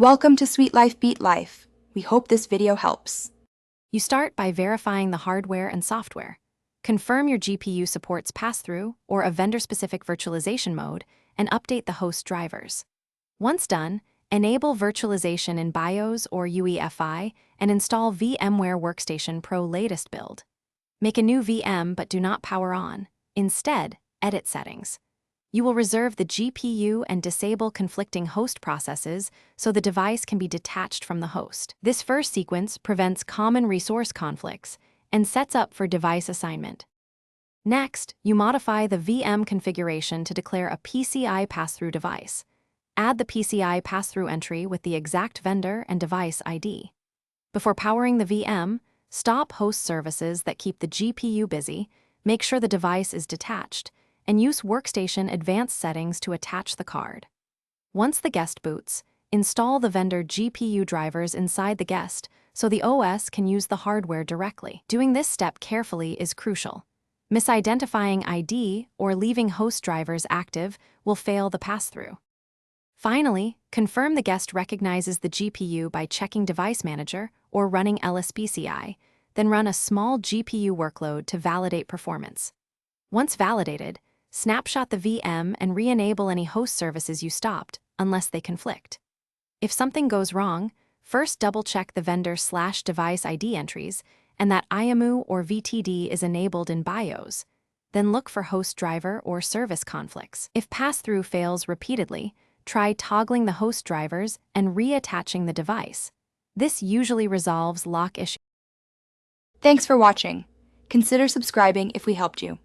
Welcome to Sweet Life Beat Life. We hope this video helps. You start by verifying the hardware and software. Confirm your GPU supports pass-through or a vendor-specific virtualization mode, and update the host drivers. Once done, enable virtualization in BIOS or UEFI and install Vmware Workstation Pro latest build. Make a new VM but do not power on. Instead, edit settings. You will reserve the GPU and disable conflicting host processes so the device can be detached from the host. This first sequence prevents common resource conflicts and sets up for device assignment. Next, you modify the VM configuration to declare a PCI pass-through device. Add the PCI pass-through entry with the exact vendor and device ID. Before powering the VM, stop host services that keep the GPU busy, make sure the device is detached, and use Workstation Advanced settings to attach the card. Once the guest boots, install the vendor GPU drivers inside the guest so the OS can use the hardware directly. Doing this step carefully is crucial. Misidentifying ID or leaving host drivers active will fail the pass-through. Finally, confirm the guest recognizes the GPU by checking Device Manager or running LSBCI, then run a small GPU workload to validate performance. Once validated, snapshot the VM and re-enable any host services you stopped, unless they conflict. If something goes wrong, first double-check the vendor/device ID entries and that IMU or VTD is enabled in BIOS. Then look for host driver or service conflicts. If pass-through fails repeatedly, try toggling the host drivers and reattaching the device. This usually resolves lock issues. Thanks for watching. Consider subscribing if we helped you.